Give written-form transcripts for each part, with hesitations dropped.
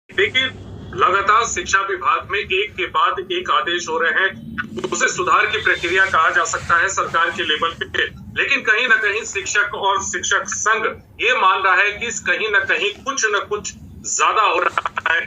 देखिए, लगातार शिक्षा विभाग में एक के बाद एक आदेश हो रहे हैं। उसे सुधार की प्रक्रिया कहा जा सकता है सरकार के लेवल पे, लेकिन कहीं ना कहीं शिक्षक और शिक्षक संघ ये मान रहा है कि कहीं ना कहीं कुछ न कुछ ज्यादा हो रहा है।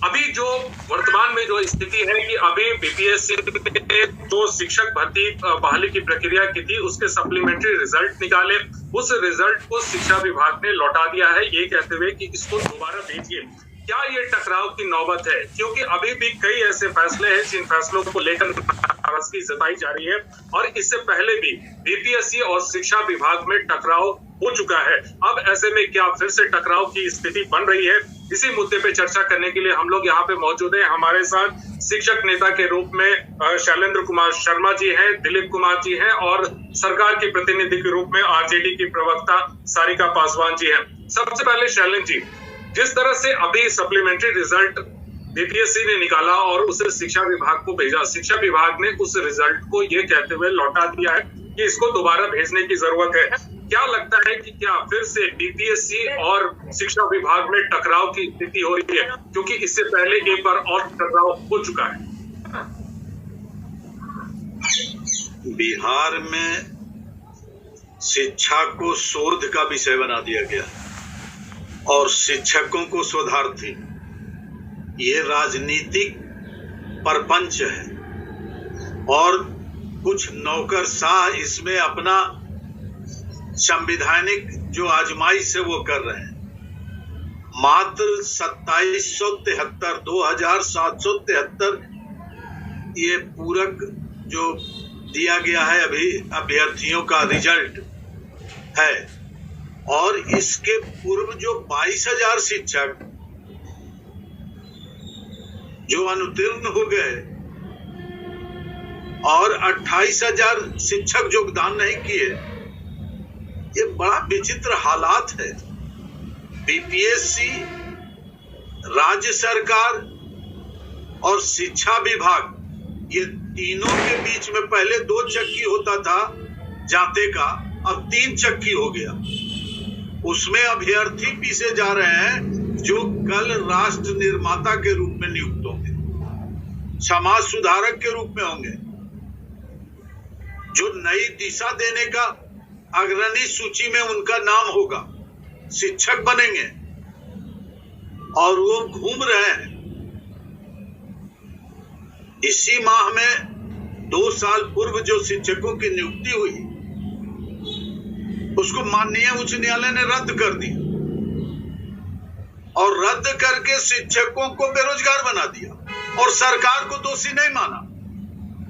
अभी जो वर्तमान में जो स्थिति है कि अभी बीपीएससी ने जो शिक्षक भर्ती बहाली की प्रक्रिया की थी उसके सप्लीमेंट्री रिजल्ट निकाले, उस रिजल्ट को शिक्षा विभाग ने लौटा दिया है, ये कहते हुए कि इसको दोबारा भेजिए। क्या ये टकराव की नौबत है? क्योंकि अभी भी कई ऐसे फैसले हैं जिन फैसलों को लेकर नाराजगी जताई जा रही है और इससे पहले भी बीपीएससी और शिक्षा विभाग में टकराव हो चुका है। अब ऐसे में क्या फिर से टकराव की स्थिति बन रही है? इसी मुद्दे पे चर्चा करने के लिए हम लोग यहाँ पे मौजूद हैं। हमारे साथ शिक्षक नेता के रूप में शैलेंद्र कुमार शर्मा जी हैं, दिलीप कुमार जी हैं और सरकार के प्रतिनिधि के रूप में आरजेडी की प्रवक्ता सारिका पासवान जी हैं। सबसे पहले शैलेंद्र जी, जिस तरह से अभी सप्लीमेंट्री रिजल्ट बीपीएससी ने निकाला और उसे शिक्षा विभाग को भेजा, शिक्षा विभाग ने उस रिजल्ट को ये कहते हुए लौटा दिया है कि इसको दोबारा भेजने की जरूरत है। क्या लगता है कि क्या फिर से बीपीएससी और शिक्षा विभाग में टकराव की स्थिति हो रही है? क्योंकि इससे पहले एक बार और टकराव हो चुका है। बिहार में शिक्षा को शोध का विषय बना दिया गया और शिक्षकों को शोधार्थी, ये राजनीतिक परपंच है और कुछ नौकरशाह इसमें अपना संवैधानिक जो आजमाइश है वो कर रहे हैं। मात्र 2773 2773 ये पूरक जो दिया गया है अभी अभ्यर्थियों का रिजल्ट है और इसके पूर्व जो 22,000 शिक्षक जो अनुत्तीर्ण हो गए और 28,000 शिक्षक योगदान नहीं किए, ये बड़ा विचित्र हालात है। बीपीएससी, राज्य सरकार और शिक्षा विभाग, ये तीनों के बीच में पहले 2 चक्की होता था जांते का, अब 3 चक्की हो गया। उसमें अभ्यर्थी पीछे जा रहे हैं जो कल राष्ट्र निर्माता के रूप में नियुक्त होंगे, समाज सुधारक के रूप में होंगे, जो नई दिशा देने का अग्रणी सूची में उनका नाम होगा, शिक्षक बनेंगे और वो घूम रहे हैं। इसी माह में 2 साल पूर्व जो शिक्षकों की नियुक्ति हुई उसको माननीय उच्च न्यायालय ने रद्द कर दी और रद्द करके शिक्षकों को बेरोजगार बना दिया और सरकार को दोषी नहीं माना।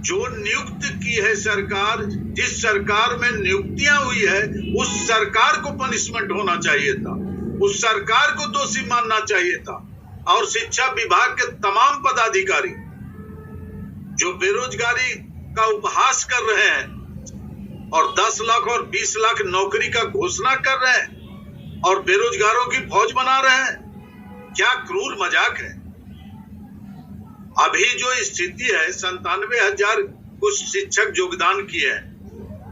जो नियुक्त की है सरकार, जिस सरकार में नियुक्तियां हुई है उस सरकार को पनिशमेंट होना चाहिए था, उस सरकार को दोषी मानना चाहिए था। और शिक्षा विभाग के तमाम पदाधिकारी जो बेरोजगारी का उपहास कर रहे हैं और 10 लाख और 20 लाख नौकरी का घोषणा कर रहे हैं और बेरोजगारों की फौज बना रहे हैं, क्या क्रूर मजाक है। अभी जो स्थिति है 97,000 कुछ शिक्षक योगदान किए हैं,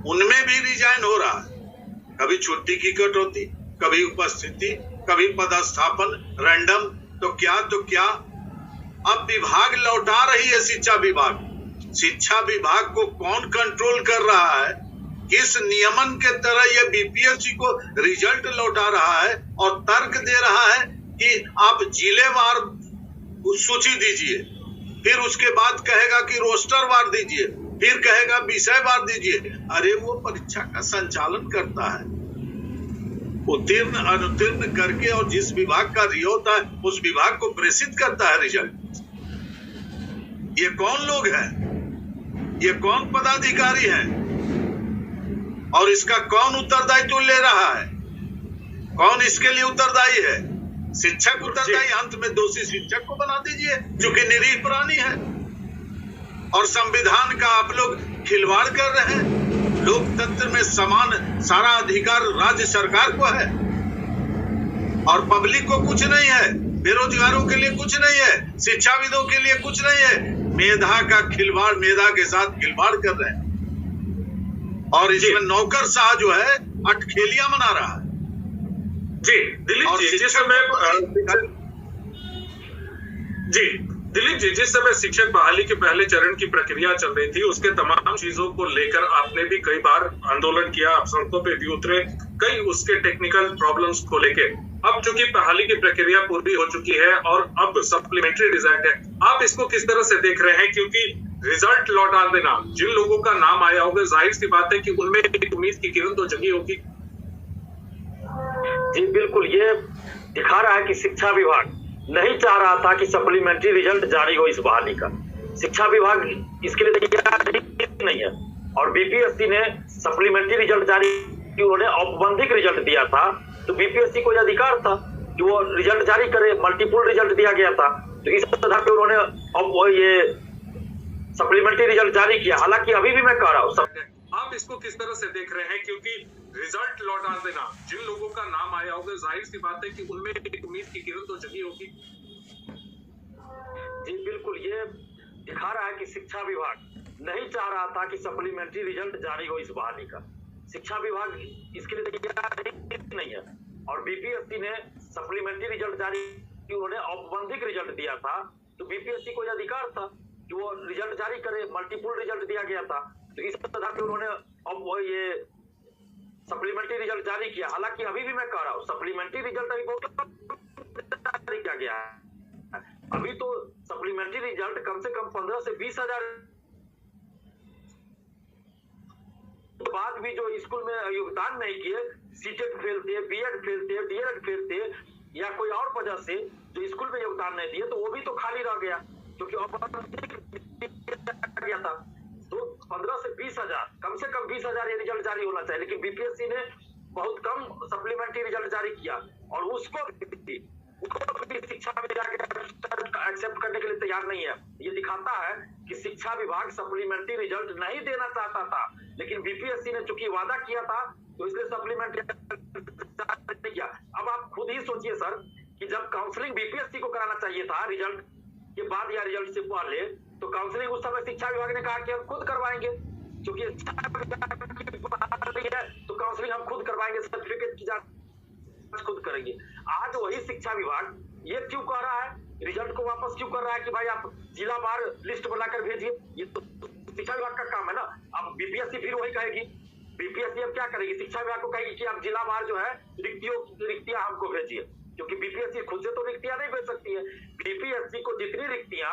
उनमें भी रिजाइन हो रहा है। कभी छुट्टी की कटौती, कभी उपस्थिति, कभी पदस्थापन रैंडम, तो क्या अब विभाग लौटा रही है शिक्षा विभाग। शिक्षा विभाग को कौन कंट्रोल कर रहा है? किस नियमन के तरह यह बीपीएससी को रिजल्ट लौटा रहा है और तर्क दे रहा है कि आप जिलेवार सूची दीजिए, फिर उसके बाद कहेगा कि रोस्टर वार दीजिए, फिर कहेगा विषय वार दीजिए। अरे वो परीक्षा का संचालन करता है, उत्तीर्ण अनुत्तीर्ण करके, और जिस विभाग का रियो होता है उस विभाग को प्रेषित करता है रिजल्ट। ये कौन लोग हैं? ये कौन पदाधिकारी हैं? और इसका कौन उत्तरदायित्व ले रहा है? कौन इसके लिए उत्तरदायी है? शिक्षक उत्तरदायी। अंत में दोषी शिक्षक को बना दीजिए जो कि निरीह प्राणी है। और संविधान का आप लोग खिलवाड़ कर रहे हैं। लोकतंत्र में समान सारा अधिकार राज्य सरकार को है और पब्लिक को कुछ नहीं है, बेरोजगारों के लिए कुछ नहीं है, शिक्षाविदों के लिए कुछ नहीं है। मेधा का खिलवाड़, मेधा के साथ खिलवाड़ कर रहे हैं और इसमें नौकरशाह जो है अटखेलियां मना रहा है। जी दिलीप जी, जिस समय जी दिलीप जी, जिस समय शिक्षक बहाली के पहले चरण की प्रक्रिया चल रही थी, उसके तमाम चीजों को लेकर आपने भी कई बार आंदोलन किया, आप सड़कों पे भी उतरे, कई उसके टेक्निकल प्रॉब्लम्स को लेके। अब चूंकि बहाली की प्रक्रिया पूरी हो चुकी है और अब सप्लीमेंट्री रिजल्ट है, आप इसको किस तरह से देख रहे हैं? क्योंकि रिजल्ट लौटा देना, जिन लोगों का नाम आया होगा, जाहिर सी बात है कि उनमें एक उम्मीद की किरण तो जगी होगी। जी बिल्कुल, ये दिखा रहा है कि शिक्षा विभाग नहीं चाह रहा था कि सप्लीमेंट्री रिजल्ट जारी हो इस बहाली का। शिक्षा विभाग इसके लिए तैयार नहीं है और बीपीएससी ने सप्लीमेंट्री रिजल्ट जारी, उन्होंने औपबंधिक रिजल्ट दिया था, तो बीपीएससी को यह अधिकार था कि वो रिजल्ट जारी करे। मल्टीपल रिजल्ट दिया गया था, तो इस आधार पर उन्होंने अब ये सप्लीमेंट्री रिजल्ट जारी किया। हालांकि अभी भी मैं कह रहा हूँ, आप इसको किस तरह से देख रहे हैं? क्योंकि रिजल्ट लौटा देना, जिन लोगों का नाम आया होगा, जाहिर सी बात है कि उनमें एक उम्मीद की किरण तो जगी होगी। जी बिल्कुल, ये दिखा रहा है कि शिक्षा विभाग नहीं चाह रहा था कि सप्लीमेंट्री रिजल्ट जारी हो इस बहाली का। शिक्षा विभाग इसके लिए तैयार नहीं है और बीपीएससी ने सप्लीमेंट्री रिजल्ट जारी, उन्होंने औपबंधिक रिजल्ट दिया था, तो बीपीएससी को यह अधिकार था कि वो रिजल्ट जारी करे। मल्टीपल रिजल्ट दिया गया था, तो इस आधार पर उन्होंने अब ये सप्लीमेंट्री रिजल्ट जारी किया। हालांकि अभी भी मैं कह रहा हूँ, सप्लीमेंट्री रिजल्ट अभी बहुत जारी किया गया है। अभी तो सप्लीमेंट्री रिजल्ट कम से कम 15 से 20 हजार बाद भी जो स्कूल में योगदान नहीं किए, सीटेट फेल थे, बीएड फेल थे, डीएड फेल थे, या कोई और वजह से जो स्कूल में योगदान नहीं दिए, तो वो भी तो खाली रह गया, क्योंकि गया था। तो 15 से 20 हजार, कम से कम 20 हजार ये रिजल्ट जारी होना चाहिए, लेकिन बीपीएससी ने बहुत कम सप्लीमेंट्री रिजल्ट जारी किया और उसको भी शिक्षा विभाग एक्सेप्ट करने के लिए तैयार नहीं है। ये दिखाता है कि शिक्षा विभाग सप्लीमेंट्री रिजल्ट नहीं देना चाहता था, लेकिन बीपीएससी ने चूंकि वादा किया था, तो इसलिए सप्लीमेंट्री किया। अब आप खुद ही सोचिए सर, कि जब काउंसलिंग बीपीएससी को कराना चाहिए था रिजल्ट के बाद या रिजल्ट से पहले, तो काउंसलिंग उस समय शिक्षा विभाग ने कहा कि हम खुद करवाएंगे, क्योंकि तो काउंसलिंग हम खुद करवाएंगे, सर्टिफिकेट की जांच खुद करेंगे। आज वही शिक्षा विभाग ये क्यों कह रहा है, रिजल्ट को वापस क्यों कर रहा है कि भाई आप जिला वार लिस्ट बनाकर भेजिए? ये तो शिक्षा विभाग का काम है ना। अब बीपीएससी फिर वही कहेगी, बीपीएससी अब क्या करेगी, शिक्षा विभाग को कहेगी कि आप जिला वार जो है रिक्तियां हमको भेजिए, क्योंकि बीपीएससी खुद से तो रिक्तियां नहीं भेज सकती है। बीपीएससी को जितनी रिक्तियां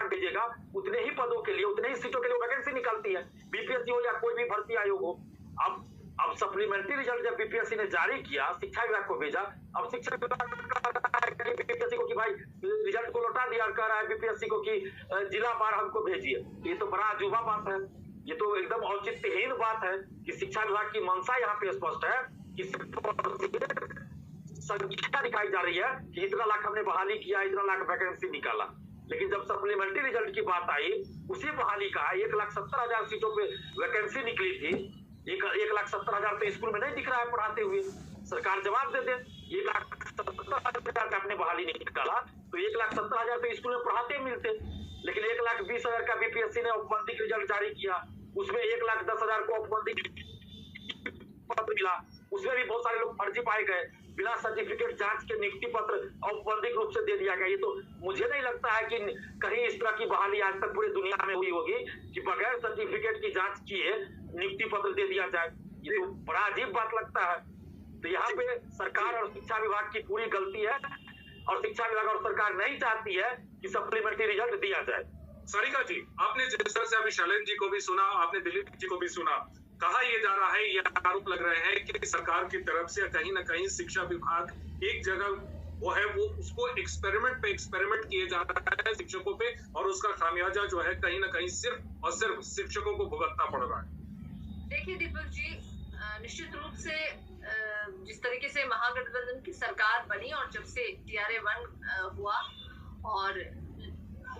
भेजेगा, उतने ही पदों के लिए, उतने ही सीटों के लिए वैकेंसी निकालती है, बीपीएससी हो या कोई भी भर्ती आयोग हो। अब सप्लीमेंट्री रिजल्ट जब बीपीएससी ने जारी किया, शिक्षा विभाग को भेजा, अब शिक्षा विभाग बीपीएससी को कि भाई रिजल्ट को लौटा दिया, कह रहा है बीपीएससी को कि जिला वार हमको भेजिए। ये तो बड़ा अजूबा बात है, ये तो एकदम औचित्यहीन बात है कि शिक्षा विभाग की मंशा यहाँ पे स्पष्ट है कि संख्या दिखाई जा रही है कि इतना लाख हमने बहाली किया, इतना लाख वैकेंसी निकाला, लेकिन जब सप्लीमेंट्री रिजल्ट की बात आई, उसी बहाली का 1,70,000 सीटों पे वैकेंसी निकली थी। 1,70,000 तो स्कूल में नहीं दिख रहा है पढ़ाते हुए, सरकार जवाब दे दे। 1,70,000 का आपने बहाली निकाला, तो 1,70,000 तो स्कूल में पढ़ाते मिलते, लेकिन 1,20,000 का बीपीएससी ने औपबंधिक रिजल्ट जारी किया, उसमें 1,10,000 को औपबंधिक पत्र मिला, उसमें भी बहुत सारे लोग फर्जी पाए गए, बिना सर्टिफिकेट जांच के नियुक्ति पत्र औपबंधिक रूप से दे दिया गया। ये तो मुझे नहीं लगता है कि कहीं इस तरह की बहाली आज तक पूरी दुनिया में हुई होगी कि बगैर सर्टिफिकेट की जांच किए नियुक्ति पत्र दे दिया जाए। ये तो बड़ा अजीब बात लगता है। तो यहाँ पे सरकार और शिक्षा विभाग की पूरी गलती है और शिक्षा विभाग और सरकार नहीं चाहती है कि सप्लीमेंट्री रिजल्ट दिया जाए। सारिका जी, आपने जिस तरह से अभी शैलेंद्र जी को भी सुना, आपने दिलीप जी को भी सुना, कहा यह जा रहा है, यह आरोप लग रहे हैं कि सरकार की तरफ से कहीं ना कहीं शिक्षा विभाग एक जगह वो है, वो उसको एक्सपेरिमेंट पे एक्सपेरिमेंट किए जा रहा है शिक्षकों पे, और उसका खामियाजा जो है कहीं ना कहीं सिर्फ और सिर्फ शिक्षकों को भुगतना पड़ रहा है। देखिए दीपक जी, निश्चित रूप से जिस तरीके से महागठबंधन की सरकार बनी और जब से TRA 1 हुआ और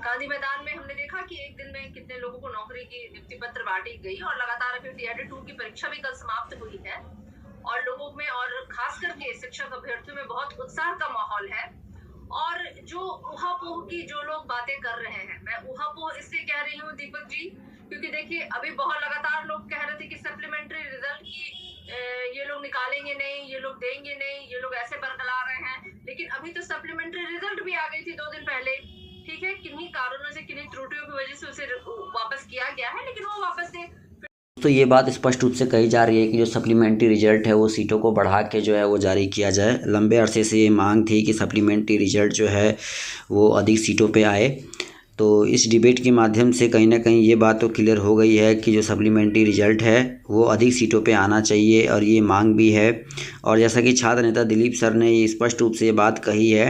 गांधी मैदान में हमने देखा कि एक दिन में कितने लोगों को नौकरी की नियुक्ति पत्र बांटी गई और लगातार अभी TRA 2 की परीक्षा भी कल समाप्त हुई है और लोगों में और खास करके शिक्षक अभ्यर्थियों में बहुत उत्साह का माहौल है। और जो ऊहापोह की जो लोग बातें कर रहे हैं, मैं ऊहापोह इसलिए कह रही हूँ दीपक जी, क्योंकि देखिए अभी बहुत लगातार लोग कह रहे थे कि सप्लीमेंट्री रिजल्ट की ये लोग निकालेंगे नहीं, ये लोग देंगे नहीं, ये लोग ऐसे बरकरार रहे हैं। लेकिन अभी तो सप्लीमेंट्री रिजल्ट भी आ गई थी 2 दिन पहले। ठीक है, किन्हीं कारणों से, किन्हीं त्रुटियों की वजह से उसे वापस किया गया है, लेकिन वो वापस से। तो ये बात स्पष्ट रूप से कही जा रही है कि जो सप्लीमेंट्री रिजल्ट है वो सीटों को बढ़ा के जो है वो जारी किया जाए। लंबे अरसे से ये मांग थी कि सप्लीमेंट्री रिजल्ट जो है वो अधिक सीटों पे आए। तो इस डिबेट के माध्यम से कहीं ना कहीं ये बात तो क्लियर हो गई है कि जो सप्लीमेंट्री रिजल्ट है वो अधिक सीटों पे आना चाहिए, और ये मांग भी है। और जैसा कि छात्र नेता दिलीप सर ने ये स्पष्ट रूप से ये बात कही है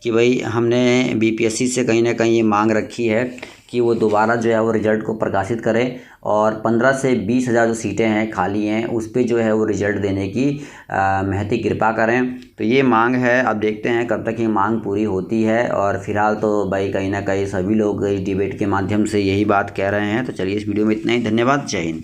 कि भाई हमने बीपीएससी से कहीं ना कहीं ये मांग रखी है कि वो दोबारा जो है वो रिज़ल्ट को प्रकाशित करें, और 15 से 20 हज़ार जो सीटें हैं खाली हैं उस पर जो है वो रिज़ल्ट देने की महती कृपा करें। तो ये मांग है, अब देखते हैं कब तक ये मांग पूरी होती है। और फिलहाल तो भाई कहीं ना कहीं सभी लोग इस डिबेट के माध्यम से यही बात कह रहे हैं। तो चलिए इस वीडियो में इतना ही, धन्यवाद, जय हिंद।